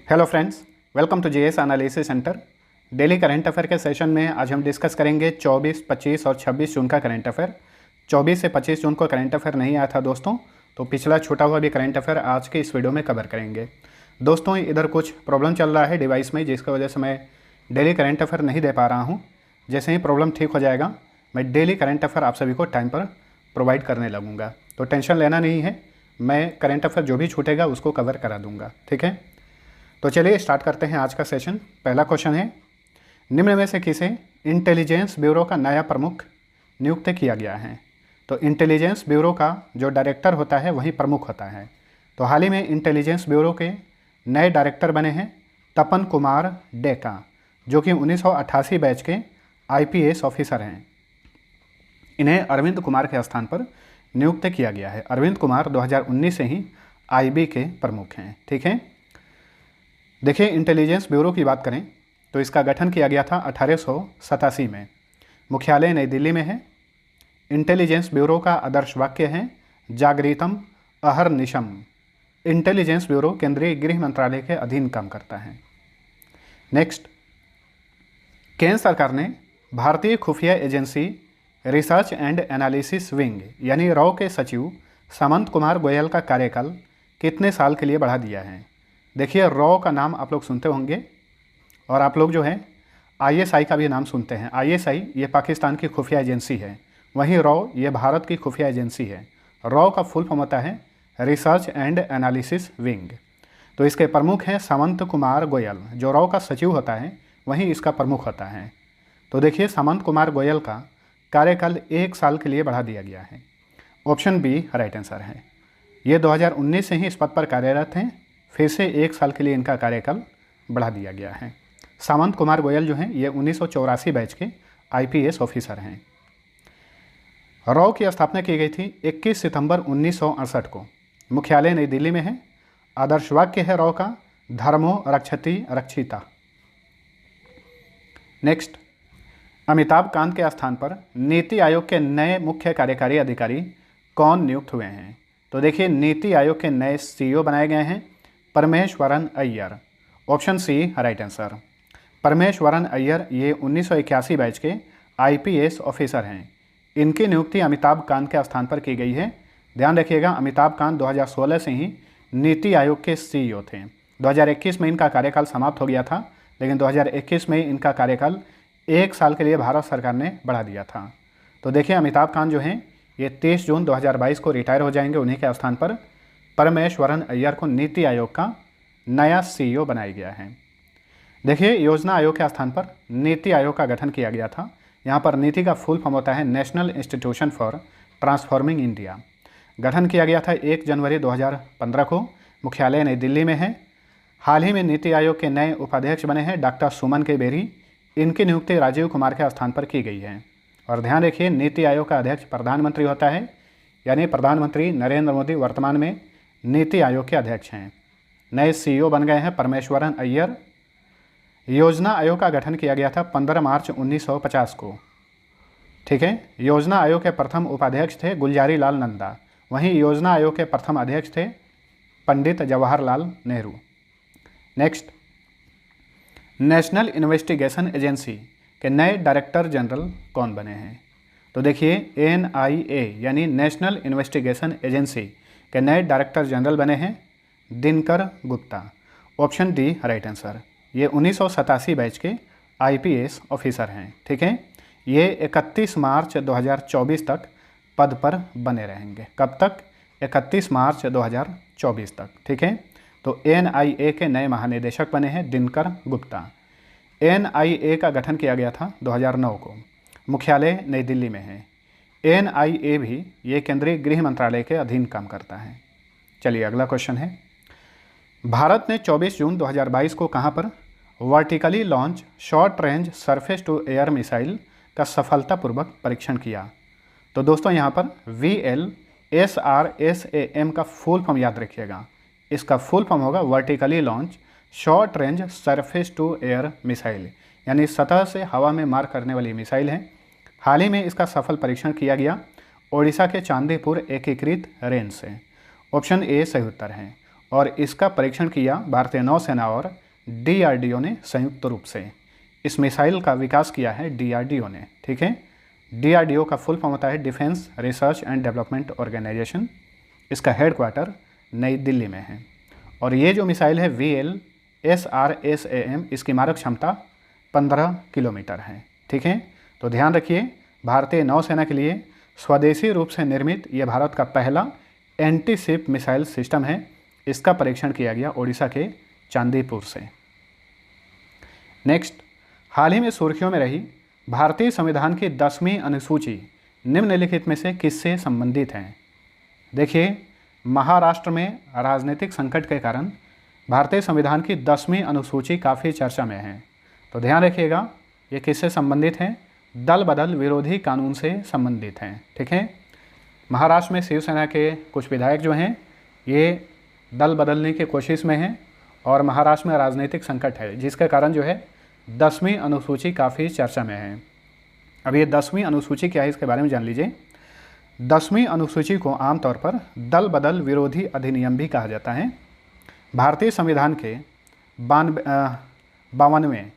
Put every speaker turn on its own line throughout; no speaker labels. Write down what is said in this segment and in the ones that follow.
Hello friends, welcome to GS analysis centre. Daily current affair के session में आज हम डिस्कस करेंगे 24, 25 और 26 जून का करंट अफेयर। 24 से 25 जून को करंट अफेयर नहीं आया था दोस्तों, तो पिछला छूटा हुआ भी करंट अफेयर आज के इस वीडियो में कवर करेंगे। दोस्तों, इधर कुछ प्रॉब्लम चल रहा है डिवाइस में, जिसकी वजह से मैं डेली करंट अफेयर नहीं दे पा रहा हूँ। जैसे ही प्रॉब्लम ठीक हो जाएगा मैं डेली करंट अफेयर आप सभी को टाइम पर प्रोवाइड करने लगूँगा, तो टेंशन लेना नहीं है। मैं करंट अफेयर जो भी छूटेगा उसको कवर करा दूँगा, ठीक है। तो चलिए स्टार्ट करते हैं आज का सेशन। पहला क्वेश्चन है, निम्न में से किसे इंटेलिजेंस ब्यूरो का नया प्रमुख नियुक्त किया गया है? तो इंटेलिजेंस ब्यूरो का जो डायरेक्टर होता है वही प्रमुख होता है। तो हाल ही में इंटेलिजेंस ब्यूरो के नए डायरेक्टर बने हैं तपन कुमार डेका, जो कि 1988 बैच के आईपीएस ऑफिसर हैं। इन्हें अरविंद कुमार के स्थान पर नियुक्त किया गया है। अरविंद कुमार 2019 से ही आईबी के प्रमुख हैं, ठीक है। देखिए, इंटेलिजेंस ब्यूरो की बात करें तो इसका गठन किया गया था 1887 में। मुख्यालय नई दिल्ली में है। इंटेलिजेंस ब्यूरो का आदर्श वाक्य है जागृतम अहर्निशम। इंटेलिजेंस ब्यूरो केंद्रीय गृह मंत्रालय के अधीन काम करता है। नेक्स्ट, केंद्र सरकार ने भारतीय खुफिया agency research and analysis wing यानी रॉ के सचिव सामंत कुमार गोयल का कार्यकाल कितने साल के लिए बढ़ा दिया है? देखिए, रॉ का नाम आप लोग सुनते होंगे और आप लोग जो है आईएसआई का भी नाम सुनते हैं। आईएसआई ये पाकिस्तान की खुफिया एजेंसी है, वहीं रॉ ये भारत की खुफिया एजेंसी है। रॉ का फुल फॉर्म होता है रिसर्च एंड एनालिसिस विंग। तो इसके प्रमुख हैं सामंत कुमार गोयल, जो रॉ का सचिव होता है वहीं इसका प्रमुख होता है। तो देखिए, सामंत कुमार गोयल का कार्यकाल 1 साल के लिए बढ़ा दिया गया है। ऑप्शन बी राइट आंसर है। ये 2019 से ही इस पद पर कार्यरत हैं, फिर से 1 साल के लिए इनका कार्यकाल बढ़ा दिया गया है। सामंत कुमार गोयल जो हैं ये 1984 बैच के आईपीएस ऑफिसर हैं। रॉ की स्थापना की गई थी 21 सितंबर 1968 को। मुख्यालय नई दिल्ली में है। आदर्श वाक्य है रॉ का धर्मो रक्षति रक्षिता। नेक्स्ट, अमिताभ कांत के स्थान पर नीति आयोग के नए मुख्य कार्यकारी अधिकारी कौन नियुक्त हुए हैं? तो देखिए, नीति आयोग के नए सीईओ बनाए गए हैं Parameswaran Iyer. Option C right answer. Parameswaran Iyer ये 1981 बैच के आईपीएस ऑफिसर हैं। इनकी नियुक्ति अमिताभ कांत के स्थान पर की गई है। ध्यान रखिएगा, अमिताभ कांत 2016 से ही नीति आयोग के सीईओ थे। 2021 में इनका कार्यकाल समाप्त हो गया था, लेकिन 2021 में इनका कार्यकाल 1 साल के लिए भारत सरकार ने बढ़ा दिया था। तो देखिए, अमिताभ कांत जो हैं ये 23 जून 2022 को रिटायर हो जाएंगे। उन्हीं के स्थान पर परमेश्वरन अय्यर को नीति आयोग का नया सीईओ बनाया गया है। देखिए, योजना आयोग के स्थान पर नीति आयोग का गठन किया गया था। यहाँ पर नीति का फुल फॉर्म होता है national institution for transforming India. गठन किया गया था 1 जनवरी 2015 को। मुख्यालय नई दिल्ली में है। हाल ही में नीति आयोग के नए उपाध्यक्ष बने हैं डॉक्टर सुमन के बेरी। इनकी नियुक्ति राजीव कुमार के स्थान पर की गई है। और ध्यान रखिए, नीति आयोग का अध्यक्ष प्रधानमंत्री होता है, यानी प्रधानमंत्री नरेंद्र मोदी वर्तमान में नीति आयोग के अध्यक्ष हैं। नए सीईओ बन गए हैं परमेश्वरन अय्यर। योजना आयोग का गठन किया गया था 15 मार्च 1950 को, ठीक है। योजना आयोग के प्रथम उपाध्यक्ष थे गुलजारी लाल नंदा, वहीं योजना आयोग के प्रथम अध्यक्ष थे Pandit Jawaharlal Nehru. Next, national investigation agency के नए डायरेक्टर जनरल कौन बने हैं? तो देखिए, एनआईए यानी नेशनल इन्वेस्टिगेशन एजेंसी के नए डायरेक्टर जनरल बने हैं Dinkar Gupta. Option D right answer. ये 1987 बैच के आईपीएस ऑफिसर हैं, ठीक है। ये 31 मार्च 2024 तक पद पर बने रहेंगे। कब तक? 31 मार्च 2024 तक, ठीक है। तो एनआईए के नए महानिदेशक बने हैं दिनकर गुप्ता। एनआईए का गठन किया गया था 2009 को। मुख्यालय नई दिल्ली में है। एनआईए भी ये केंद्रीय गृह मंत्रालय के अधीन काम करता है। चलिए अगला क्वेश्चन है, भारत ने 24 जून 2022 को कहाँ पर vertically launch short range surface to air missile का सफलतापूर्वक परीक्षण किया? तो दोस्तों, यहाँ पर VLSRSAM का फुल फॉर्म याद रखिएगा। इसका फुल फॉर्म होगा vertically launch short range surface to air missile, यानी सतह से हवा में मार करने वाली मिसाइल है। हाल ही में इसका सफल परीक्षण किया गया ओडिशा के चांदीपुर एकीकृत रेंज से। ऑप्शन ए सही उत्तर है। और इसका परीक्षण किया भारतीय नौसेना और DRDO ने संयुक्त रूप से। इस मिसाइल का विकास किया है DRDO ने, ठीक है। DRDO का फुल फॉर्म होता है defence research and development organisation. इसका हेडक्वार्टर नई दिल्ली में है। और ये जो मिसाइल है VLSRSAM, इसकी मारक क्षमता 15 किलोमीटर है, ठीक है। तो ध्यान रखिए, भारतीय नौसेना के लिए स्वदेशी रूप से निर्मित यह भारत का पहला एंटी शिप मिसाइल सिस्टम है। इसका परीक्षण किया गया ओडिशा के चांदीपुर से। नेक्स्ट, हाल ही में सुर्खियों में रही भारतीय संविधान की 10वीं अनुसूची निम्नलिखित में से किससे संबंधित है? देखिए, महाराष्ट्र में राजनीतिक संकट के कारण भारतीय संविधान की 10वीं अनुसूची काफ़ी चर्चा में है। तो ध्यान रखिएगा, ये किससे संबंधित है? दल बदल विरोधी कानून से संबंधित हैं, ठीक है। महाराष्ट्र में शिवसेना के कुछ विधायक जो हैं ये दल बदलने की कोशिश में हैं और महाराष्ट्र में राजनीतिक संकट है, जिसके कारण जो है 10वीं अनुसूची काफ़ी चर्चा में है। अब ये 10वीं अनुसूची क्या है, इसके बारे में जान लीजिए। 10वीं अनुसूची को आमतौर पर दल बदल विरोधी अधिनियम भी कहा जाता है। भारतीय संविधान के 52वें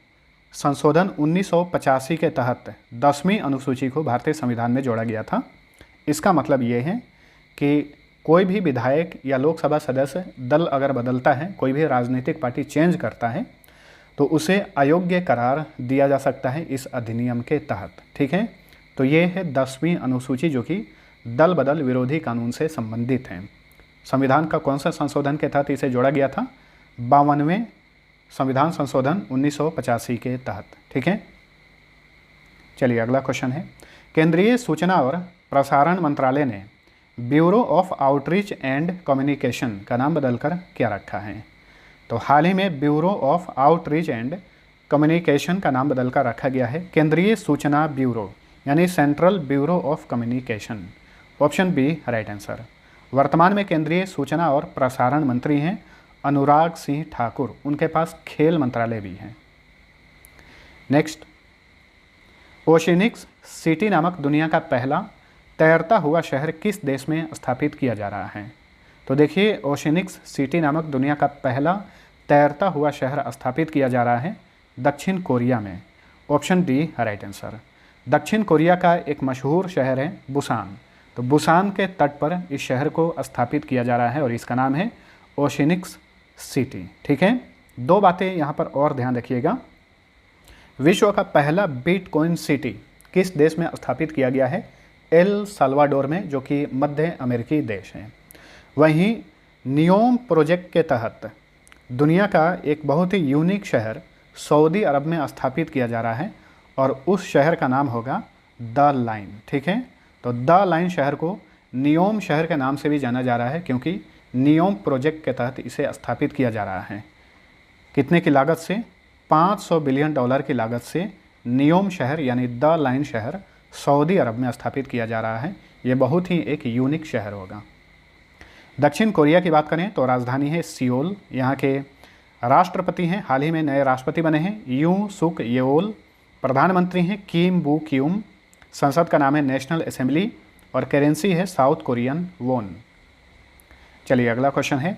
संशोधन 1985 के तहत 10वीं अनुसूची को भारतीय संविधान में जोड़ा गया था। इसका मतलब ये है कि कोई भी विधायक या लोकसभा सदस्य दल अगर बदलता है, कोई भी राजनीतिक पार्टी चेंज करता है, तो उसे अयोग्य करार दिया जा सकता है इस अधिनियम के तहत, ठीक है। तो ये है 10वीं अनुसूची जो कि दल बदल विरोधी कानून से संबंधित है। संविधान का कौन सा संशोधन के तहत इसे जोड़ा गया था? 52वें संविधान संशोधन 1985 के तहत, ठीक है। चलिए अगला क्वेश्चन है, केंद्रीय सूचना और प्रसारण मंत्रालय ने bureau of outreach and communication का नाम बदलकर क्या रखा है? तो हाल ही में bureau of outreach and communication का नाम बदलकर रखा गया है केंद्रीय सूचना ब्यूरो, यानी central bureau of communication. Option B right answer. वर्तमान में केंद्रीय सूचना और प्रसारण मंत्री हैं अनुराग सिंह ठाकुर, उनके पास खेल मंत्रालय भी है। नेक्स्ट, ओशिनिक्स सिटी नामक दुनिया का पहला तैरता हुआ शहर किस देश में स्थापित किया जा रहा है? तो देखिए, ओशिनिक्स सिटी नामक दुनिया का पहला तैरता हुआ शहर स्थापित किया जा रहा है दक्षिण कोरिया में। Option D right answer. दक्षिण कोरिया का एक मशहूर शहर है बुसान। तो बुसान के तट पर इस शहर को स्थापित किया जा रहा है और इसका नाम है ओशिनिक्स सिटी, ठीक है। दो बातें यहाँ पर और ध्यान रखिएगा। विश्व का पहला बिटकॉइन सिटी किस देश में स्थापित किया गया है? एल साल्वाडोर में, जो कि मध्य अमेरिकी देश है। वहीं नियोम प्रोजेक्ट के तहत दुनिया का एक बहुत ही यूनिक शहर सऊदी अरब में स्थापित किया जा रहा है और उस शहर का नाम होगा द लाइन, ठीक है। तो द लाइन शहर को नियोम शहर के नाम से भी जाना जा रहा है क्योंकि नियोम प्रोजेक्ट के तहत इसे स्थापित किया जा रहा है। कितने की लागत से? $500 बिलियन की लागत से नियोम शहर यानी द लाइन शहर सऊदी अरब में स्थापित किया जा रहा है। ये बहुत ही एक यूनिक शहर होगा। दक्षिण कोरिया की बात करें तो राजधानी है सियोल। यहाँ के राष्ट्रपति हैं, हाल ही में नए राष्ट्रपति बने हैं, यू सुक येओल। प्रधानमंत्री हैं किम बू क्यूम। संसद का नाम है नेशनल असेंबली और करेंसी है साउथ कोरियन वोन। चलिए अगला क्वेश्चन है,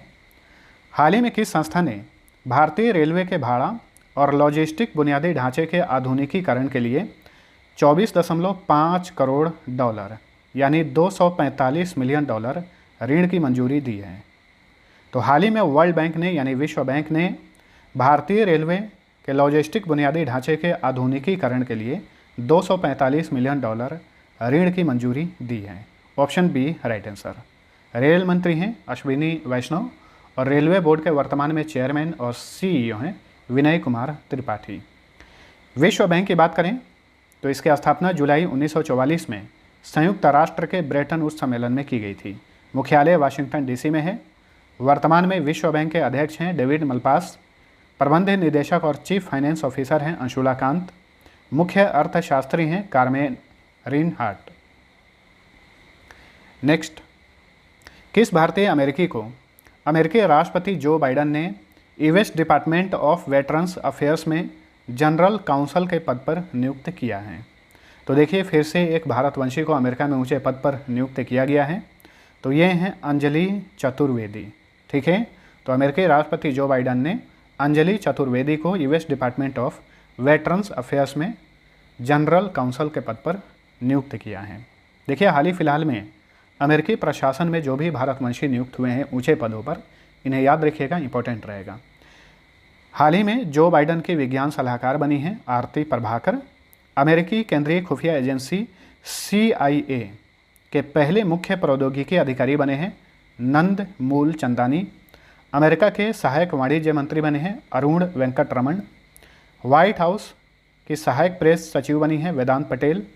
हाल ही में किस संस्था ने भारतीय रेलवे के भाड़ा और लॉजिस्टिक बुनियादी ढांचे के आधुनिकीकरण के लिए $24.5 करोड़ यानी $245 मिलियन ऋण की मंजूरी दी है? तो हाल ही में वर्ल्ड बैंक ने यानी विश्व बैंक ने भारतीय रेलवे के लॉजिस्टिक बुनियादी ढांचे के आधुनिकीकरण के लिए $245 मिलियन ऋण की मंजूरी दी है। Option B right answer. Rail मंत्री हैं अश्विनी वैष्णव और रेलवे बोर्ड के वर्तमान में चेयरमैन और CEO हैं विनय कुमार त्रिपाठी। विश्व बैंक की बात करें तो इसकी स्थापना जुलाई 1944 में संयुक्त राष्ट्र के ब्रेटन वुड्स सम्मेलन में की गई थी। मुख्यालय वाशिंगटन DC में है। वर्तमान में विश्व बैंक के अध्यक्ष हैं डेविड मलपास। प्रबंध निदेशक और चीफ फाइनेंस ऑफिसर हैं अंशुला कांत। मुख्य अर्थशास्त्री हैं कार्मेन रिनहार्ट। नेक्स्ट, किस भारतीय अमेरिकी को अमेरिकी राष्ट्रपति जो बाइडन ने US department of veterans affairs में जनरल काउंसिल के पद पर नियुक्त किया है? तो देखिए, फिर से एक भारतवंशी को अमेरिका में ऊंचे पद पर नियुक्त किया गया है। तो ये हैं अंजलि चतुर्वेदी, ठीक है। तो तो अमेरिकी राष्ट्रपति जो बाइडन ने अंजलि चतुर्वेदी को US department of veterans affairs में जनरल काउंसिल के पद पर नियुक्त किया है। देखिए, हाल ही फिलहाल में अमेरिकी प्रशासन में जो भी भारतवंशी नियुक्त हुए हैं ऊंचे पदों पर, इन्हें याद रखिएगा, इंपॉर्टेंट रहेगा। हाल ही में जो बाइडन की विज्ञान सलाहकार बनी हैं आरती प्रभाकर, अमेरिकी केंद्रीय खुफिया एजेंसी CIA के पहले मुख्य प्रौद्योगिकी अधिकारी बने हैं नंद मूल चंदानी। अमेरिका के सहायक वाणिज्य मंत्री बने हैं अरुण वेंकटरमण। व्हाइट हाउस की सहायक प्रेस सचिव बनी है वेदांत पटेल,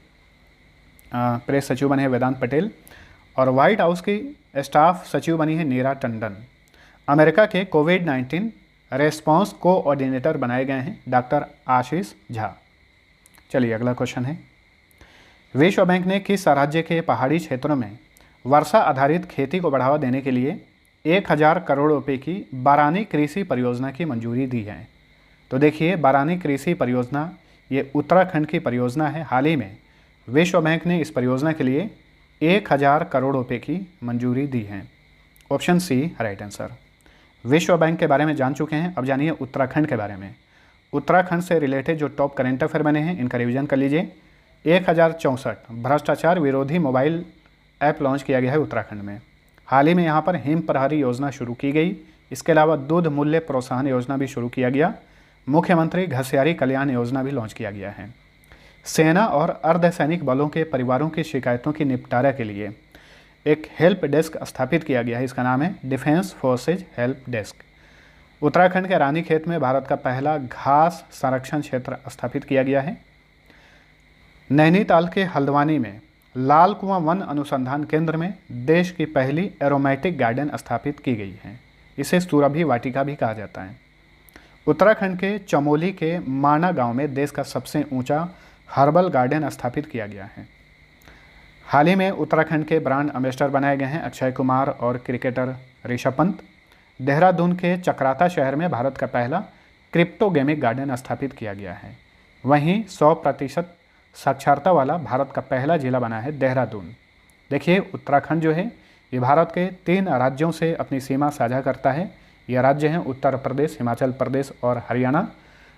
और व्हाइट हाउस की स्टाफ सचिव बनी है नीरा टंडन। अमेरिका के कोविड-19 रेस्पॉन्स कोऑर्डिनेटर बनाए गए हैं डॉक्टर आशीष झा। चलिए अगला क्वेश्चन है, विश्व बैंक ने किस राज्य के पहाड़ी क्षेत्रों में वर्षा आधारित खेती को बढ़ावा देने के लिए 1000 करोड़ रुपए की बारानी कृषि परियोजना की मंजूरी दी है? तो देखिए, बारानी कृषि परियोजना ये उत्तराखंड की परियोजना है। हाल ही में विश्व बैंक ने इस परियोजना के लिए 1000 करोड़ रुपए की मंजूरी दी है। Option C right answer. विश्व बैंक के बारे में जान चुके हैं, अब जानिए उत्तराखंड के बारे में। उत्तराखंड से रिलेटेड जो टॉप करंट अफेयर बने हैं इनका रिवीजन कर लीजिए। 1064 भ्रष्टाचार विरोधी मोबाइल ऐप लॉन्च किया गया है उत्तराखंड में। हाल ही में यहाँ पर हिम प्रहरी योजना शुरू की गई। इसके अलावा दूध मूल्य प्रोत्साहन योजना भी शुरू किया गया। मुख्यमंत्री घसियारी कल्याण योजना भी लॉन्च किया गया है। सेना और अर्धसैनिक बलों के परिवारों की शिकायतों की निपटारा के लिए एक हेल्प डेस्क स्थापित किया गया है। इसका नाम है defence forces help desk. Uttarakhand के रानीखेत में भारत का पहला घास संरक्षण क्षेत्र स्थापित किया गया है। नैनीताल के हल्द्वानी में लाल कुआं वन अनुसंधान केंद्र में देश की पहली एरोमेटिक गार्डन स्थापित की गई है। इसे सुरभि वाटिका भी कहा जाता है। उत्तराखंड के चमोली के माना गांव में देश का सबसे ऊंचा हर्बल गार्डन स्थापित किया गया है। हाल ही में उत्तराखंड के ब्रांड एम्बेसडर बनाए गए हैं अक्षय कुमार और क्रिकेटर ऋषभ पंत। देहरादून के चक्राता शहर में भारत का पहला क्रिप्टोगेमिक गार्डन स्थापित किया गया है। वहीं 100% साक्षरता वाला भारत का पहला जिला बना है देहरादून। देखिए, उत्तराखंड जो है ये भारत के 3 राज्यों से अपनी सीमा साझा करता है। ये राज्य हैं उत्तर प्रदेश, हिमाचल प्रदेश और हरियाणा।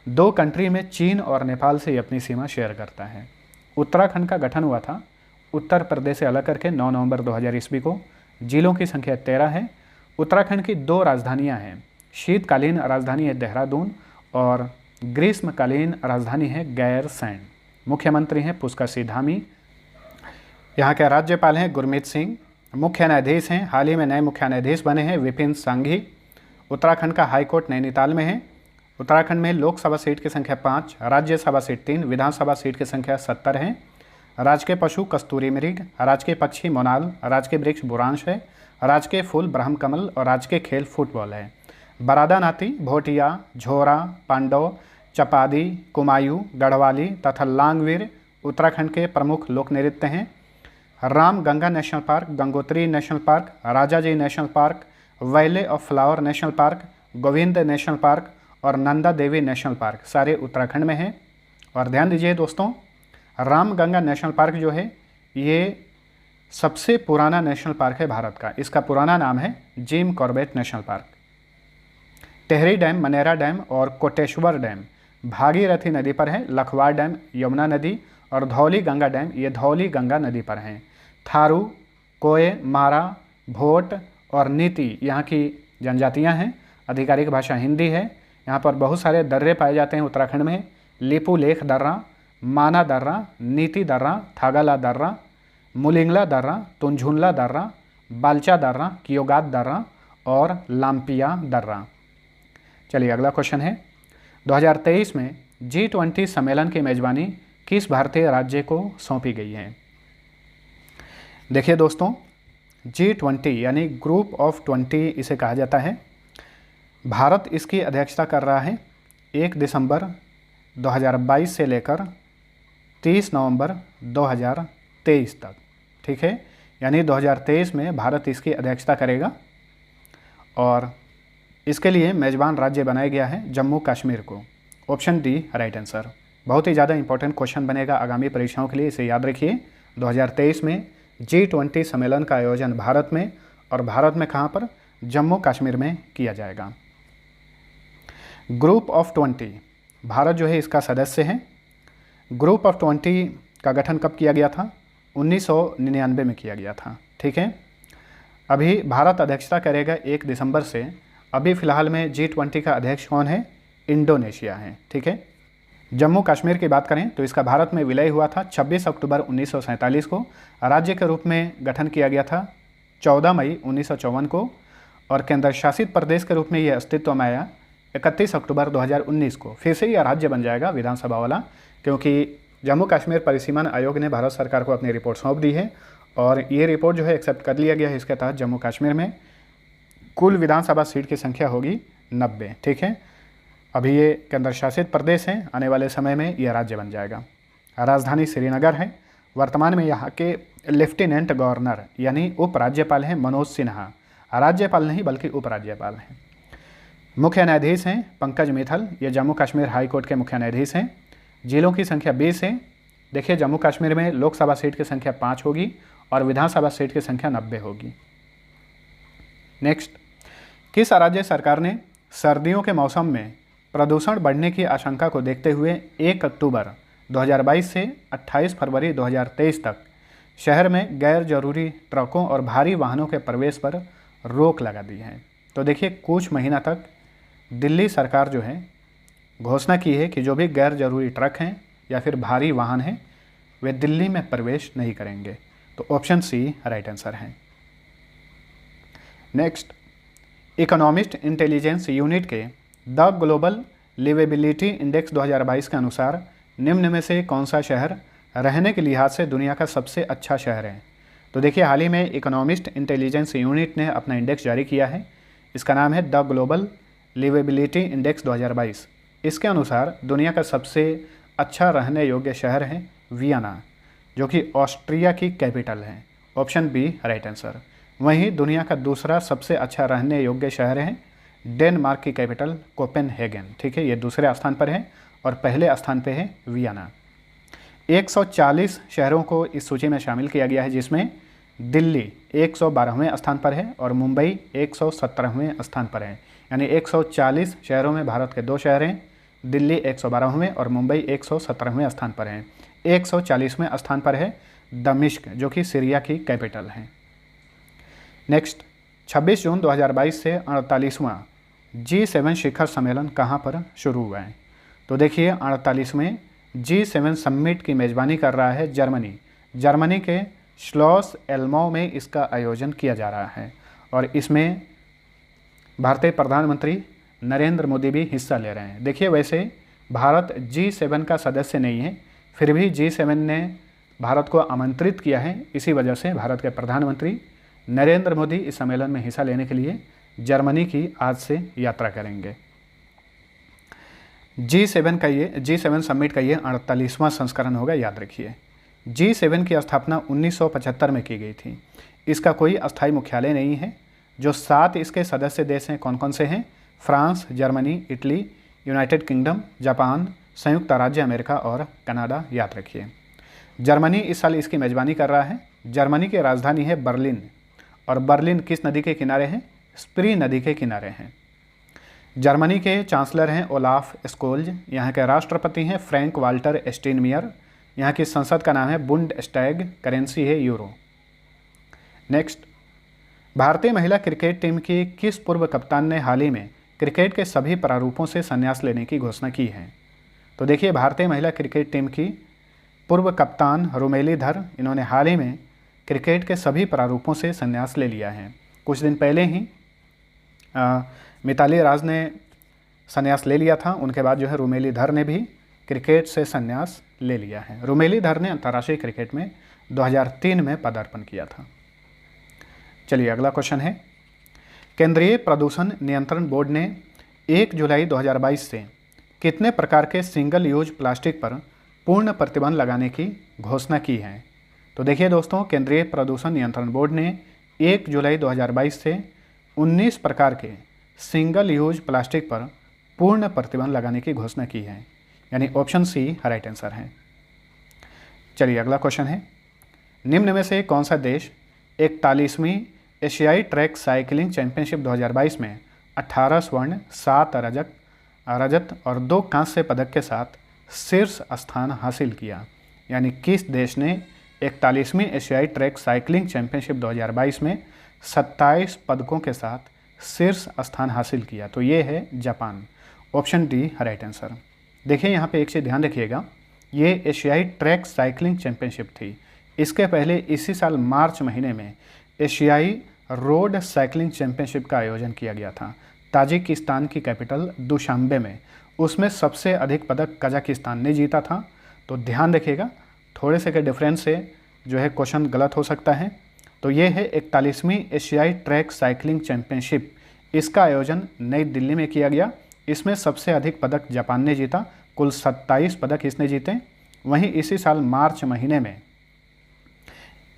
2 कंट्री में चीन और नेपाल से ये अपनी सीमा शेयर करता है। उत्तराखंड का गठन हुआ था उत्तर प्रदेश से अलग करके 9 नवंबर 2000 ईस्वी को। जिलों की संख्या 13 है। उत्तराखंड की 2 राजधानियां हैं। शीतकालीन राजधानी है देहरादून और ग्रीष्मकालीन राजधानी है गैरसैंण। मुख्यमंत्री हैं पुष्कर सिंह धामी। यहाँ के राज्यपाल हैं गुरमीत सिंह। मुख्य न्यायाधीश हैं, हाल ही में नए मुख्य न्यायाधीश बने हैं विपिन सांघी। उत्तराखंड का हाईकोर्ट नैनीताल में है। उत्तराखंड में लोकसभा सीट की संख्या 5, राज्यसभा सीट 3, विधानसभा सीट की संख्या 70 है। राजकीय पशु कस्तूरी मृग, राजकीय पक्षी मोनाल, राजकीय वृक्ष बुरांश है, राजकीय फूल ब्रह्मकमल और राजकीय खेल फुटबॉल है। बरादानाती, भोटिया, झोरा, पांडव, चपादी, कुमायूं, गढ़वाली तथा लांगवीर उत्तराखंड के प्रमुख लोक नृत्य हैं। Ram Ganga national park, Gangotri national park, Rajaji national park, valley of flower national park, Govind national park और नंदा देवी नेशनल पार्क सारे उत्तराखंड में हैं। और ध्यान दीजिए दोस्तों, राम गंगा नेशनल पार्क जो है ये सबसे पुराना नेशनल पार्क है भारत का। इसका पुराना नाम है Jim Corbett national park. Tehri dam, Manera dam और कोटेश्वर डैम भागीरथी नदी पर है। लखवाड़ डैम यमुना नदी और धौली गंगा डैम ये धौली गंगा नदी पर हैं। थारू, कोय, मारा, भोट और नीति यहाँ की जनजातियाँ हैं। आधिकारिक भाषा हिंदी है। यहाँ पर बहुत सारे दर्रे पाए जाते हैं उत्तराखंड में। लिपू लेख दर्रा, माना दर्रा, नीति दर्रा, थागाला दर्रा, मुलिंगला दर्रा, तुंझुनला दर्रा, बालचा दर्रा, कियोगात दर्रा और लाम्पिया दर्रा। चलिए अगला क्वेश्चन है, 2023 में G20 सम्मेलन की मेजबानी किस भारतीय राज्य को सौंपी गई है? देखिए दोस्तों, G20 यानी ग्रुप ऑफ 20 इसे कहा जाता है। भारत इसकी अध्यक्षता कर रहा है 1 दिसंबर 2022 से लेकर 30 नवंबर 2023 तक। ठीक है, यानी 2023 में भारत इसकी अध्यक्षता करेगा और इसके लिए मेज़बान राज्य बनाया गया है जम्मू कश्मीर को। Option D right answer. बहुत ही ज़्यादा इंपॉर्टेंट क्वेश्चन बनेगा आगामी परीक्षाओं के लिए, इसे याद रखिए। 2023 में G20 सम्मेलन का आयोजन भारत में, और भारत में कहाँ पर? जम्मू कश्मीर में किया जाएगा। ग्रुप ऑफ 20, भारत जो है इसका सदस्य है। ग्रुप ऑफ 20 का गठन कब किया गया था? 1999 में किया गया था। ठीक है, अभी भारत अध्यक्षता करेगा 1 दिसंबर से। अभी फ़िलहाल में G20 का अध्यक्ष कौन है? इंडोनेशिया है। ठीक है, जम्मू कश्मीर की बात करें तो इसका भारत में विलय हुआ था 26 अक्टूबर 1947 को। राज्य के रूप में गठन किया गया था 14 मई 1954 को, और केंद्र शासित प्रदेश के रूप में यह अस्तित्व में आया 31 अक्टूबर 2019 को। फिर से यह राज्य बन जाएगा विधानसभा वाला, क्योंकि जम्मू कश्मीर परिसीमन आयोग ने भारत सरकार को अपनी रिपोर्ट सौंप दी है और ये रिपोर्ट जो है एक्सेप्ट कर लिया गया है। इसके तहत जम्मू कश्मीर में कुल विधानसभा सीट की संख्या होगी 90। ठीक है, अभी ये केंद्र शासित प्रदेश है, आने वाले समय में यह राज्य बन जाएगा। राजधानी श्रीनगर है। वर्तमान में यहाँ के लेफ्टिनेंट गवर्नर यानी उपराज्यपाल हैं मनोज सिन्हा। राज्यपाल नहीं बल्कि उपराज्यपाल हैं। मुख्य न्यायाधीश हैं पंकज मित्तल, ये जम्मू कश्मीर हाई कोर्ट के मुख्य न्यायाधीश हैं। जिलों की संख्या 20 है। देखिए, जम्मू कश्मीर में लोकसभा सीट की संख्या 5 होगी और विधानसभा सीट की संख्या 90 होगी। नेक्स्ट, किस राज्य सरकार ने सर्दियों के मौसम में प्रदूषण बढ़ने की आशंका को देखते हुए 1 अक्टूबर 2022 से 28 फरवरी 2023 तक शहर में गैर जरूरी ट्रकों और भारी वाहनों के प्रवेश पर रोक लगा दी है? तो देखिए, कुछ महीना तक दिल्ली सरकार जो है घोषणा की है कि जो भी गैर जरूरी ट्रक हैं या फिर भारी वाहन हैं वे दिल्ली में प्रवेश नहीं करेंगे। तो ऑप्शन सी राइट आंसर है। नेक्स्ट, इकोनॉमिस्ट इंटेलिजेंस यूनिट के द ग्लोबल लिवेबिलिटी इंडेक्स 2022 के अनुसार निम्न में से कौन सा शहर रहने के लिहाज से दुनिया का सबसे अच्छा शहर है? तो देखिए, हाल ही में इकोनॉमिस्ट इंटेलिजेंस यूनिट ने अपना इंडेक्स जारी किया है। इसका नाम है द ग्लोबल लिवेबिलिटी इंडेक्स 2022। इसके अनुसार दुनिया का सबसे अच्छा रहने योग्य शहर है वियना, जो कि ऑस्ट्रिया की कैपिटल है। Option B right answer. वहीं दुनिया का दूसरा सबसे अच्छा रहने योग्य शहर है डेनमार्क की कैपिटल कोपेनहेगन। ठीक है, ये दूसरे स्थान पर है और पहले स्थान पर है वियना। 140 शहरों को इस सूची में शामिल किया गया है, जिसमें दिल्ली 112वें स्थान पर है और मुंबई 117वें स्थान पर है। यानी 140 शहरों में भारत के 2 शहर हैं, दिल्ली 112वें और मुंबई 117वें स्थान पर हैं। 140वें स्थान पर है दमिश्क, जो कि सीरिया की कैपिटल है। नेक्स्ट, 26 जून 2022 से 48वां G7 शिखर सम्मेलन कहाँ पर शुरू हुआ है? तो देखिए, 48वें G7 समिट की मेज़बानी कर रहा है जर्मनी। जर्मनी के श्लॉस एल्मो में इसका आयोजन किया जा रहा है और इसमें भारतीय प्रधानमंत्री नरेंद्र मोदी भी हिस्सा ले रहे हैं। देखिए, वैसे भारत G7 का सदस्य नहीं है, फिर भी G7 ने भारत को आमंत्रित किया है। इसी वजह से भारत के प्रधानमंत्री नरेंद्र मोदी इस सम्मेलन में हिस्सा लेने के लिए जर्मनी की आज से यात्रा करेंगे। G7 समिट का ये 48वां संस्करण होगा, याद रखिए। G7 की स्थापना 1975 में की गई थी। इसका कोई अस्थायी मुख्यालय नहीं है। जो 7 इसके सदस्य देश हैं कौन कौन से हैं? France, Germany, Italy, United kingdom, Japan, संयुक्त राज्य अमेरिका और कनाडा, याद रखिए। जर्मनी इस साल इसकी मेज़बानी कर रहा है। जर्मनी की राजधानी है बर्लिन और बर्लिन किस नदी के किनारे है? स्प्री नदी के किनारे हैं। जर्मनी के चांसलर हैं ओलाफ स्कोल्ज। यहाँ के राष्ट्रपति हैं फ्रैंक वाल्टर स्टेनमियर। यहाँ की संसद का नाम है बुंडस्टैग, करेंसी है यूरो। नेक्स्ट, भारतीय महिला क्रिकेट टीम की किस पूर्व कप्तान ने हाल ही में क्रिकेट के सभी प्रारूपों से संन्यास लेने की घोषणा की है? तो देखिए, भारतीय महिला क्रिकेट टीम की पूर्व कप्तान रुमेली धर, इन्होंने हाल ही में क्रिकेट के सभी प्रारूपों से संन्यास ले लिया है। कुछ दिन पहले ही मिताली राज ने संन्यास ले लिया था, उनके बाद जो है रुमेली धर ने भी क्रिकेट से संन्यास ले लिया है। रुमेली धर ने अंतर्राष्ट्रीय क्रिकेट में 2003 में पदार्पण किया था। चलिए, अगला क्वेश्चन है, केंद्रीय प्रदूषण नियंत्रण बोर्ड ने 1 जुलाई 2022 से कितने प्रकार के सिंगल यूज प्लास्टिक पर पूर्ण प्रतिबंध लगाने की घोषणा की है? तो देखिए दोस्तों, केंद्रीय प्रदूषण नियंत्रण बोर्ड ने 1 जुलाई 2022 से 19 प्रकार के सिंगल यूज प्लास्टिक पर पूर्ण प्रतिबंध लगाने की घोषणा की है। यानी ऑप्शन सी राइट आंसर है। चलिए, अगला क्वेश्चन है, निम्न में से कौन सा देश 41वीं एशियाई ट्रैक साइकिलिंग चैंपियनशिप 2022 में 18 स्वर्ण, 7 रजत और 2 कांस्य पदक के साथ शीर्ष स्थान हासिल किया। यानी किस देश ने 41वीं एशियाई ट्रैक साइकिलिंग चैंपियनशिप 2022 में 27 पदकों के साथ शीर्ष स्थान हासिल किया? तो ये है Japan. Option D right answer. देखिए यहाँ पे एक चीज़ ध्यान रखिएगा, ये एशियाई ट्रैक साइकिलिंग चैंपियनशिप थी। इसके पहले इसी साल मार्च महीने में एशियाई रोड साइकिलिंग चैंपियनशिप का आयोजन किया गया था ताजिकिस्तान की कैपिटल दुशांबे में। उसमें सबसे अधिक पदक कजाकिस्तान ने जीता था। तो ध्यान रखिएगा, थोड़े से के डिफरेंस से जो है क्वेश्चन गलत हो सकता है। तो ये है 41वीं एशियाई ट्रैक साइकिलिंग चैंपियनशिप। इसका आयोजन नई दिल्ली में किया गया। इसमें सबसे अधिक पदक जापान ने जीता, कुल 27 पदक इसने जीते। वहीं इसी साल मार्च महीने में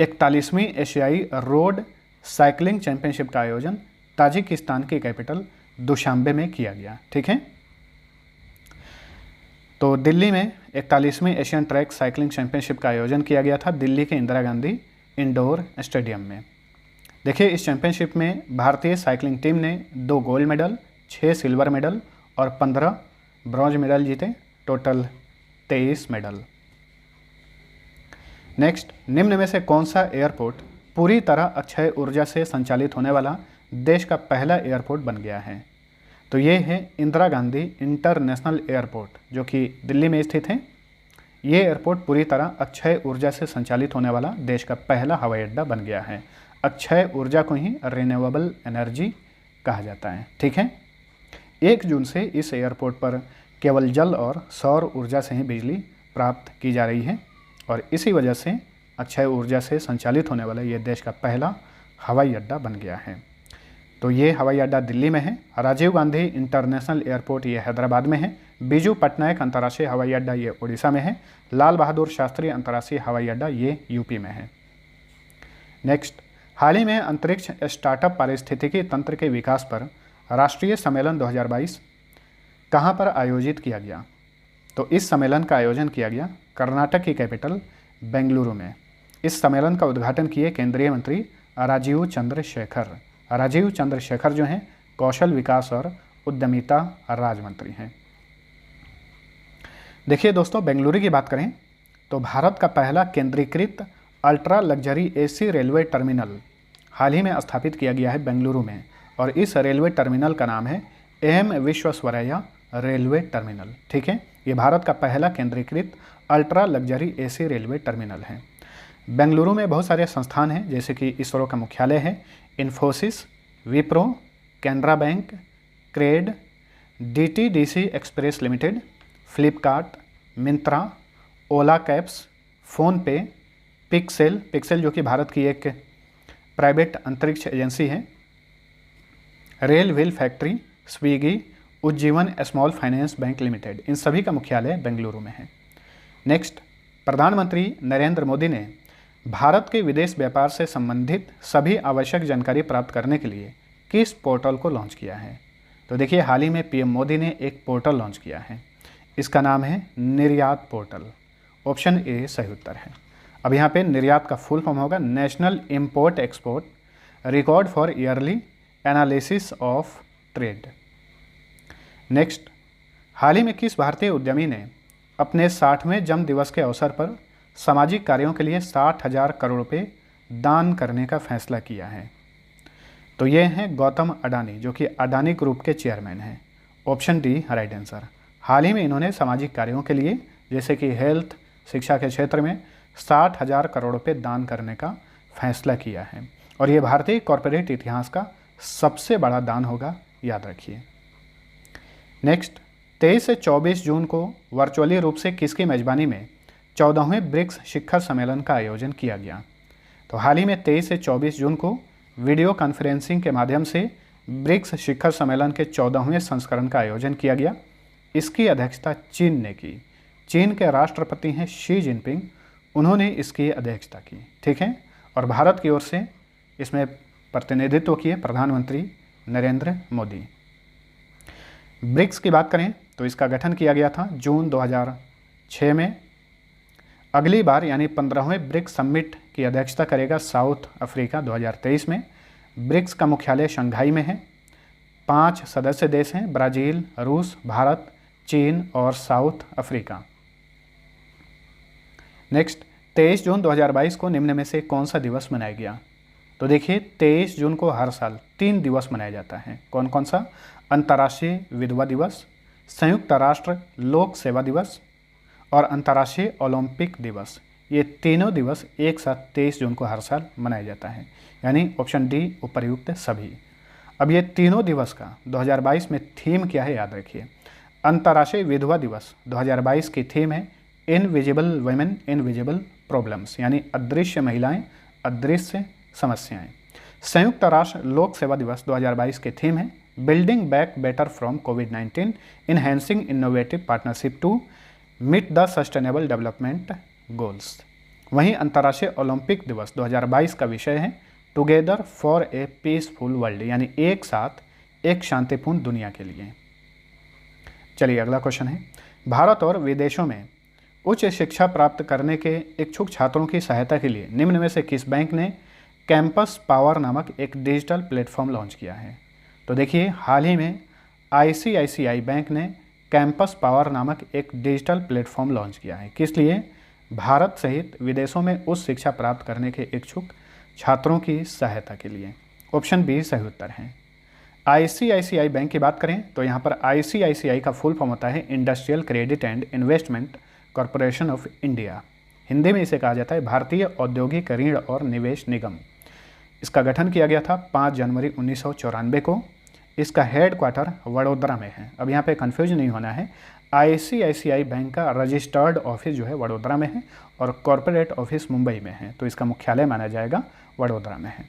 41वीं एशियाई रोड साइकिलिंग चैंपियनशिप का आयोजन ताजिकिस्तान की कैपिटल दुशांबे में किया गया। ठीक है, तो दिल्ली में 41वीं एशियन ट्रैक साइकिलिंग चैंपियनशिप का आयोजन किया गया था दिल्ली के इंदिरा गांधी इंडोर स्टेडियम में। देखिए, इस चैंपियनशिप में भारतीय साइकिलिंग टीम ने 2 गोल्ड मेडल, 6 सिल्वर मेडल और 15 ब्रॉन्ज मेडल जीते, टोटल 23 मेडल। नेक्स्ट, निम्न में से कौन सा एयरपोर्ट पूरी तरह अक्षय ऊर्जा से संचालित होने वाला देश का पहला एयरपोर्ट बन गया है? तो ये है इंदिरा गांधी इंटरनेशनल एयरपोर्ट, जो कि दिल्ली में स्थित है। ये एयरपोर्ट पूरी तरह अक्षय ऊर्जा से संचालित होने वाला देश का पहला हवाई अड्डा बन गया है। अक्षय ऊर्जा को ही रिन्यूएबल एनर्जी कहा जाता है। ठीक है, 1 जून से इस एयरपोर्ट पर केवल जल और सौर ऊर्जा से ही बिजली प्राप्त की जा रही है और इसी वजह से अक्षय ऊर्जा से संचालित होने वाला ये देश का पहला हवाई अड्डा बन गया है। तो ये हवाई अड्डा दिल्ली में है। राजीव गांधी इंटरनेशनल एयरपोर्ट ये हैदराबाद में है। बिजू पटनायक अंतर्राष्ट्रीय हवाई अड्डा ये उड़ीसा में है। लाल बहादुर शास्त्री अंतर्राष्ट्रीय हवाई अड्डा ये यूपी में है। नेक्स्ट, हाल ही में अंतरिक्ष स्टार्टअप पारिस्थितिकी तंत्र के विकास पर राष्ट्रीय सम्मेलन 2022 कहाँ पर आयोजित किया गया? तो इस सम्मेलन का आयोजन किया गया कर्नाटक की कैपिटल बेंगलुरु में। इस सम्मेलन का उद्घाटन किए केंद्रीय मंत्री राजीव चंद्रशेखर। राजीव चंद्रशेखर जो हैं कौशल विकास और उद्यमिता राज्य मंत्री हैं। देखिए दोस्तों, बेंगलुरु की बात करें तो भारत का पहला केंद्रीकृत ultra luxury AC railway terminal हाल ही में स्थापित किया गया है बेंगलुरु में और इस रेलवे टर्मिनल का नाम है एम विश्वेश्वरैया रेलवे टर्मिनल। ठीक है, ये भारत का पहला केंद्रीकृत ultra luxury AC railway terminal है। बेंगलुरु में बहुत सारे संस्थान हैं, जैसे कि इसरो का मुख्यालय है, Infosys, Wipro, Canara bank, CRED, DTDC express limited, Flipkart, Myntra, Ola cabs, PhonePe, Pixxel जो कि भारत की एक प्राइवेट अंतरिक्ष एजेंसी है, rail wheel factory, Swiggy, Ujjivan small finance bank limited, इन सभी का मुख्यालय बेंगलुरु में है। नेक्स्ट, प्रधानमंत्री नरेंद्र मोदी ने भारत के विदेश व्यापार से संबंधित सभी आवश्यक जानकारी प्राप्त करने के लिए किस पोर्टल को लॉन्च किया है? तो देखिए, हाल ही में पीएम मोदी ने एक पोर्टल लॉन्च किया है। इसका नाम है निर्यात पोर्टल। ऑप्शन ए सही उत्तर है। अब यहाँ पे निर्यात का फुल फॉर्म होगा national import export record for yearly analysis of trade. Next, हाल ही में किस भारतीय उद्यमी ने अपने 60वें जन्म दिवस के अवसर पर सामाजिक कार्यों के लिए 60,000 करोड़ रुपये दान करने का फैसला किया है? तो ये हैं गौतम अडानी, जो कि अडानी ग्रुप के चेयरमैन हैं। Option D right answer. हाल ही में इन्होंने सामाजिक कार्यों के लिए, जैसे कि हेल्थ, शिक्षा के क्षेत्र में 60,000 करोड़ रुपये दान करने का फैसला किया है और ये भारतीय कॉरपोरेट इतिहास का सबसे बड़ा दान होगा, याद रखिए। नेक्स्ट, 23 से 24 जून को वर्चुअली रूप से किसकी मेजबानी में 14वें ब्रिक्स शिखर सम्मेलन का आयोजन किया गया? तो हाल ही में 23 से 24 जून को वीडियो कॉन्फ्रेंसिंग के माध्यम से ब्रिक्स शिखर सम्मेलन के 14वें संस्करण का आयोजन किया गया। इसकी अध्यक्षता चीन ने की। चीन के राष्ट्रपति हैं शी जिनपिंग, उन्होंने इसकी अध्यक्षता की। ठीक है, और भारत की ओर से इसमें प्रतिनिधित्व किए प्रधानमंत्री नरेंद्र मोदी। ब्रिक्स की बात करें तो इसका गठन किया गया था जून 2006 में। अगली बार यानी 15वें ब्रिक्स समिट की अध्यक्षता करेगा साउथ अफ्रीका 2023 में। ब्रिक्स का मुख्यालय शंघाई में है। 5 सदस्य देश हैं, ब्राज़ील, रूस, भारत, चीन और साउथ अफ्रीका। नेक्स्ट, 23 जून 2022 को निम्न में से कौन सा दिवस मनाया गया? तो देखिए 23 जून को हर साल 3 दिवस मनाया जाता है। कौन कौन सा? अंतर्राष्ट्रीय विधवा दिवस, संयुक्त राष्ट्र लोक सेवा दिवस और अंतर्राष्ट्रीय ओलंपिक दिवस। ये तीनों दिवस एक साथ 23 जून को हर साल मनाया जाता है, यानी ऑप्शन डी उपर्युक्त सभी। अब ये तीनों दिवस का 2022 में थीम क्या है याद रखिए। अंतर्राष्ट्रीय विधवा दिवस 2022 की थीम है इनविजिबल वुमेन इनविजिबल प्रॉब्लम्स, यानी अदृश्य महिलाएं अदृश्य समस्याएं। संयुक्त राष्ट्र लोक सेवा दिवस 2022 की थीम है बिल्डिंग बैक बेटर फ्रॉम कोविड-19 enhancing innovative partnership to meet the sustainable development goals. वहीं अंतर्राष्ट्रीय ओलंपिक दिवस 2022 का विषय है together for a peaceful world, यानी एक साथ एक शांतिपूर्ण दुनिया के लिए। चलिए अगला क्वेश्चन है, भारत और विदेशों में उच्च शिक्षा प्राप्त करने के इच्छुक छात्रों की सहायता के लिए निम्न में से किस बैंक ने कैंपस पावर नामक एक डिजिटल प्लेटफॉर्म लॉन्च किया है? तो देखिए हाल ही में ICICI बैंक ने कैंपस पावर नामक एक डिजिटल प्लेटफॉर्म लॉन्च किया है। किस लिए? भारत सहित विदेशों में उच्च शिक्षा प्राप्त करने के इच्छुक छात्रों की सहायता के लिए। ऑप्शन बी सही उत्तर है। ICICI बैंक की बात करें तो यहाँ पर ICICI का फुल फॉर्म होता है industrial credit and investment corporation of India. Hindi में इसे कहा जाता है भारतीय औद्योगिक ऋण और निवेश निगम। इसका गठन किया गया था 5 जनवरी 1994 को। इसका हेड क्वार्टर वडोदरा में है। अब यहाँ पे कंफ्यूज नहीं होना है, ICICI बैंक का रजिस्टर्ड ऑफिस जो है वडोदरा में है और कॉरपोरेट ऑफिस मुंबई में है, तो इसका मुख्यालय माना जाएगा वडोदरा में है।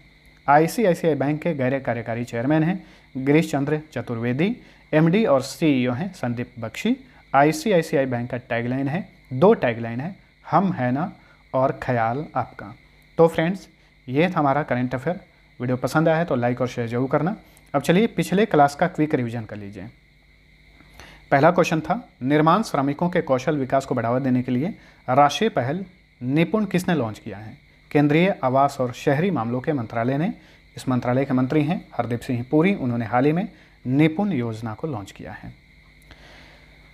ICICI बैंक के गैर कार्यकारी चेयरमैन हैं गिरीश चंद्र चतुर्वेदी, MD और CEO हैं संदीप बख्शी। ICICI बैंक का टैगलाइन है, 2 टैगलाइन है, हम है ना और ख्याल आपका। तो फ्रेंड्स ये था हमारा करंट अफेयर। वीडियो पसंद आया है तो लाइक और शेयर जरूर करना। अब चलिए पिछले क्लास का क्विक रिवीजन कर लीजिए। पहला क्वेश्चन था निर्माण श्रमिकों के कौशल विकास को बढ़ावा देने के लिए राष्ट्रीय पहल निपुण किसने लॉन्च किया है? केंद्रीय आवास और शहरी मामलों के मंत्रालय ने। इस मंत्रालय के मंत्री हैं हरदीप सिंह पुरी। उन्होंने हाल ही में निपुण योजना को लॉन्च किया है।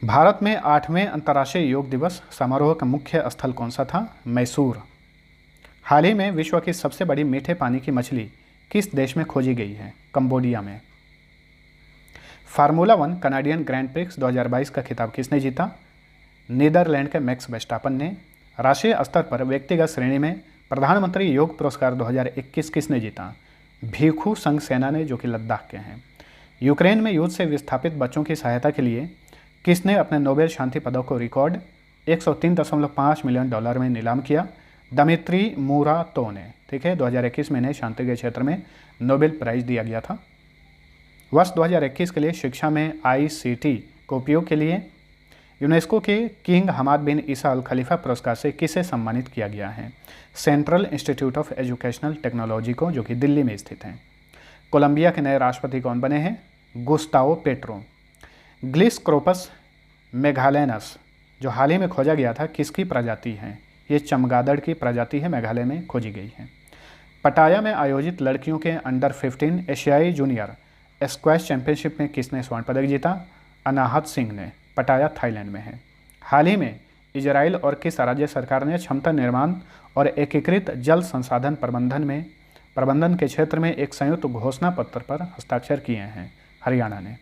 भारत में 8वें अंतर्राष्ट्रीय योग दिवस समारोह का मुख्य स्थल कौन सा था? मैसूर। हाल ही में विश्व की सबसे बड़ी मीठे पानी की मछली किस देश में खोजी गई है? कंबोडिया में। फार्मूला 1 कनाडियन ग्रैंड प्रिक्स 2022 का खिताब किसने जीता? नीदरलैंड के मैक्स वेस्टापन ने। राष्ट्रीय स्तर पर व्यक्तिगत श्रेणी में प्रधानमंत्री योग पुरस्कार 2021 किसने जीता? भिखु संघ सेना ने, जो कि लद्दाख के हैं। यूक्रेन में युद्ध से विस्थापित बच्चों की सहायता के लिए किसने अपने नोबेल शांति पदक को रिकॉर्ड $103.5 मिलियन में नीलाम किया? दमित्री मुराटोव ने। ठीक है, 2021 में इन्हें शांति के क्षेत्र में नोबेल प्राइज दिया गया था। वर्ष 2021 के लिए शिक्षा में ICT को उपयोग के लिए यूनेस्को के किंग हमाद बिन ईसा अल खलीफा पुरस्कार से किसे सम्मानित किया गया है? Central institute of educational technology को, जो कि दिल्ली में स्थित है। कोलंबिया के नए राष्ट्रपति कौन बने हैं? Gustavo petro. ग्लिस्क्रोपस मेघालयनस जो हाल ही में खोजा गया था, किसकी प्रजाति है? ये चमगादड़ की प्रजाति है, मेघालय में खोजी गई है। पटाया में आयोजित लड़कियों के अंडर 15 एशियाई जूनियर स्क्वैश चैंपियनशिप में किसने स्वर्ण पदक जीता? अनाहत सिंह ने। पटाया थाईलैंड में है। हाल ही में इजराइल और किस राज्य सरकार ने क्षमता निर्माण और एकीकृत जल संसाधन प्रबंधन के क्षेत्र में एक संयुक्त घोषणा पत्र पर हस्ताक्षर किए हैं? हरियाणा ने।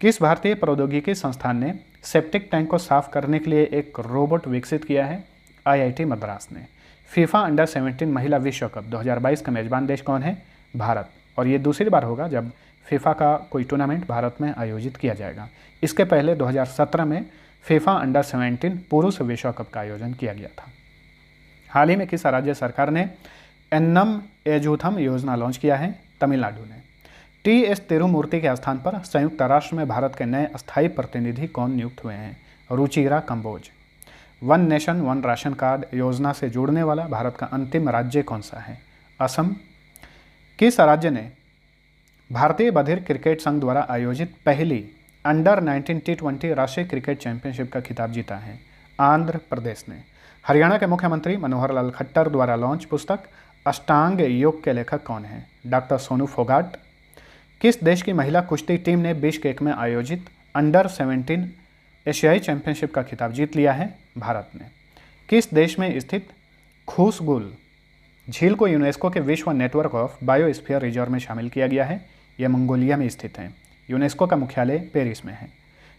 किस भारतीय प्रौद्योगिकी संस्थान ने सेप्टिक टैंक को साफ करने के लिए एक रोबोट विकसित किया है? IIT मद्रास ने। फीफा अंडर 17 महिला विश्व कप 2022 का मेजबान देश कौन है? भारत। और ये दूसरी बार होगा जब फीफा का कोई टूर्नामेंट भारत में आयोजित किया जाएगा। इसके पहले 2017 में फीफा अंडर 17 पुरुष विश्व कप का आयोजन किया गया था। हाल ही में किस राज्य सरकार ने एन्नम एजूथम योजना लॉन्च किया है? तमिलनाडु ने। TS तिरुमूर्ति के स्थान पर संयुक्त राष्ट्र में भारत के नए अस्थायी प्रतिनिधि कौन नियुक्त हुए हैं? Ruchira Kamboj. One nation one ration card योजना से जुड़ने वाला भारत का अंतिम राज्य कौन सा है? असम। किस राज्य ने भारतीय बधिर क्रिकेट संघ द्वारा आयोजित पहली अंडर 19 T20 राष्ट्रीय क्रिकेट चैंपियनशिप का खिताब जीता है? आंध्र प्रदेश ने। हरियाणा के मुख्यमंत्री मनोहर लाल खट्टर द्वारा लॉन्च पुस्तक अष्टांग योग के लेखक कौन हैं? डॉक्टर सोनू फोगाट। किस देश की महिला कुश्ती टीम ने बिश्केक में आयोजित अंडर 17 एशियाई चैंपियनशिप का खिताब जीत लिया है? भारत ने। किस देश में स्थित खूसगुल झील को यूनेस्को के विश्व नेटवर्क ऑफ बायोस्फीयर रिजर्व में शामिल किया गया है? यह मंगोलिया में स्थित है। यूनेस्को का मुख्यालय पेरिस में है।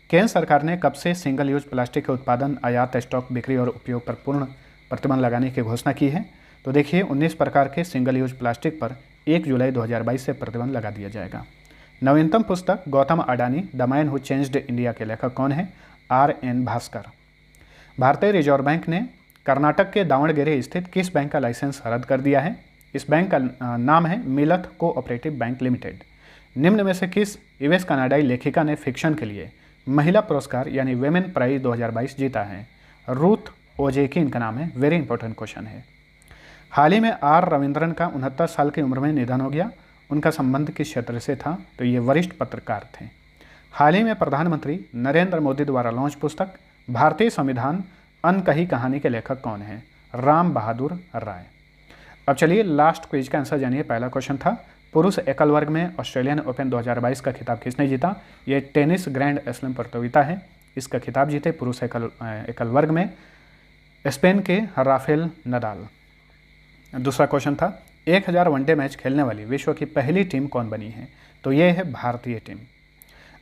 केंद्र सरकार ने कब से सिंगल यूज प्लास्टिक के उत्पादन, आयात, स्टॉक, बिक्री और उपयोग पर पूर्ण प्रतिबंध लगाने की घोषणा की है? तो देखिए 19 प्रकार के सिंगल यूज प्लास्टिक पर 1 जुलाई 2022 से प्रतिबंध लगा दिया जाएगा। नवीनतम पुस्तक Gautam Adani the man who changed India के लेखक कौन है? RN भास्कर। भारतीय रिजर्व बैंक ने कर्नाटक के दावणगेरे स्थित किस बैंक का लाइसेंस रद्द कर दिया है? इस बैंक का नाम है मिलथ कोऑपरेटिव बैंक लिमिटेड। निम्न में से किस यूएस कनाडाई लेखिका ने फिक्शन के लिए महिला पुरस्कार यानी वेमेन प्राइज 2022 जीता है? रूथ ओजेकी इनका नाम है। वेरी इंपॉर्टेंट क्वेश्चन है। हाल ही में R रविंद्रन का 69 साल की उम्र में निधन हो गया। उनका संबंध किस क्षेत्र से था? तो ये वरिष्ठ पत्रकार थे। हाल ही में प्रधानमंत्री नरेंद्र मोदी द्वारा लॉन्च पुस्तक भारतीय संविधान अनकही कहानी के लेखक कौन हैं? राम बहादुर राय। अब चलिए लास्ट क्विज का आंसर जानिए। पहला क्वेश्चन था पुरुष एकल वर्ग में ऑस्ट्रेलियन ओपन 2022 का खिताब किसने जीता? ये टेनिस ग्रैंड स्लैम प्रतियोगिता है। इसका खिताब जीते पुरुष एकल वर्ग में स्पेन के राफेल नडाल। दूसरा क्वेश्चन था 1000 वनडे मैच खेलने वाली विश्व की पहली टीम कौन बनी है? तो ये है भारतीय टीम।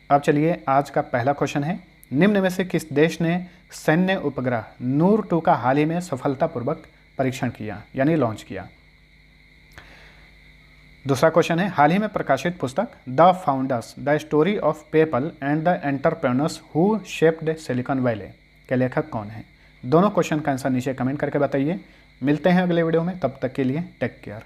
अब चलिए आज का पहला क्वेश्चन है निम्न में से किस देश ने सैन्य उपग्रह नूर 2 का हाल ही में सफलतापूर्वक परीक्षण किया यानी लॉन्च किया? दूसरा क्वेश्चन है हाल ही में प्रकाशित पुस्तक the founders the story of PayPal and the entrepreneurs who shaped silicon valley के लेखक कौन है? दोनों क्वेश्चन का आंसर नीचे कमेंट करके बताइए। मिलते हैं अगले वीडियो में, तब तक के लिए टेक केयर।